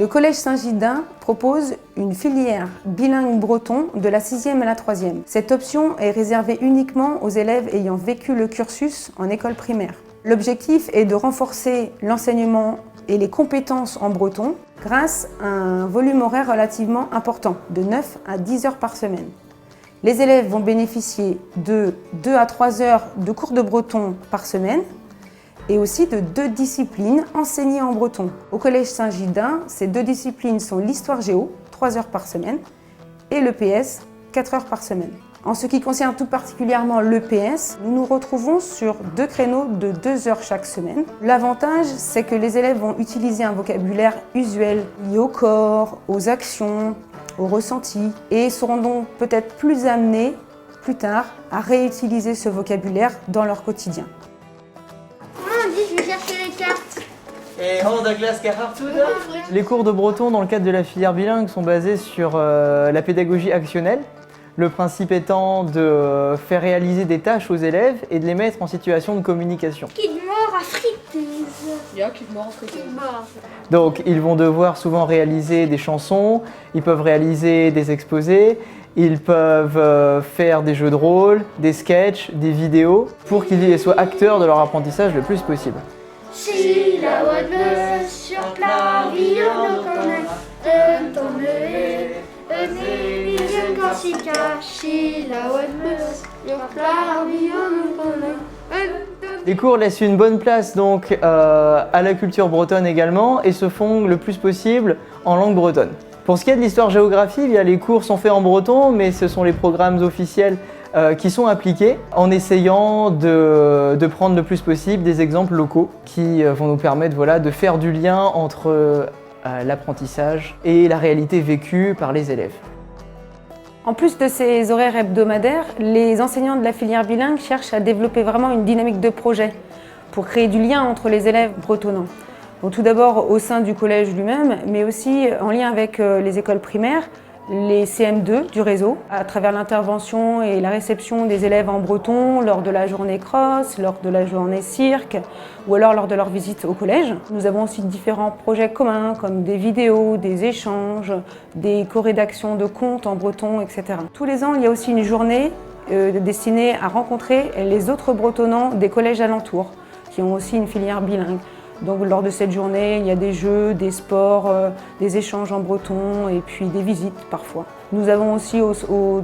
Le Collège Saint-Gildas propose une filière bilingue breton de la 6e à la 3e. Cette option est réservée uniquement aux élèves ayant vécu le cursus en école primaire. L'objectif est de renforcer l'enseignement et les compétences en breton grâce à un volume horaire relativement important, de 9 à 10 heures par semaine. Les élèves vont bénéficier de 2 à 3 heures de cours de breton par semaine et aussi de 2 disciplines enseignées en breton. Au Collège Saint-Gildas, ces 2 disciplines sont l'histoire-géo, 3 heures par semaine, et l'EPS, 4 heures par semaine. En ce qui concerne tout particulièrement l'EPS, nous nous retrouvons sur 2 créneaux de 2 heures chaque semaine. L'avantage, c'est que les élèves vont utiliser un vocabulaire usuel lié au corps, aux actions, aux ressentis, et seront donc peut-être plus amenés, plus tard, à réutiliser ce vocabulaire dans leur quotidien. Je vais chercher les cartes. Les cours de breton dans le cadre de la filière bilingue sont basés sur la pédagogie actionnelle. Le principe étant de faire réaliser des tâches aux élèves et de les mettre en situation de communication. Donc ils vont devoir souvent réaliser des chansons, ils peuvent réaliser des exposés, ils peuvent faire des jeux de rôle, des sketchs, des vidéos, pour qu'ils soient acteurs de leur apprentissage le plus possible. Les cours laissent une bonne place donc à la culture bretonne également et se font le plus possible en langue bretonne. Pour ce qui est de l'histoire-géographie, les cours sont faits en breton, mais ce sont les programmes officiels qui sont appliqués en essayant de prendre le plus possible des exemples locaux qui vont nous permettre de faire du lien entre l'apprentissage et la réalité vécue par les élèves. En plus de ces horaires hebdomadaires, les enseignants de la filière bilingue cherchent à développer vraiment une dynamique de projet pour créer du lien entre les élèves bretonnants. Donc, tout d'abord au sein du collège lui-même, mais aussi en lien avec les écoles primaires, les CM2 du réseau, à travers l'intervention et la réception des élèves en breton lors de la journée cross, lors de la journée cirque ou alors lors de leur visite au collège. Nous avons aussi différents projets communs comme des vidéos, des échanges, des co-rédactions de contes en breton, etc. Tous les ans, il y a aussi une journée destinée à rencontrer les autres bretonnants des collèges alentours qui ont aussi une filière bilingue. Donc lors de cette journée, il y a des jeux, des sports, des échanges en breton et puis des visites parfois. Nous avons aussi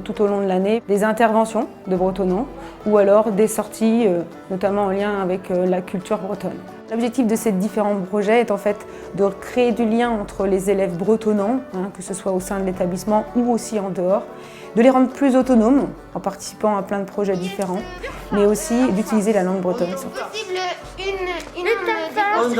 tout au long de l'année des interventions de bretonnants ou alors des sorties, notamment en lien avec la culture bretonne. L'objectif de ces différents projets est en fait de créer du lien entre les élèves bretonnants, que ce soit au sein de l'établissement ou aussi en dehors, de les rendre plus autonomes en participant à plein de projets différents, mais aussi d'utiliser la langue bretonne. Une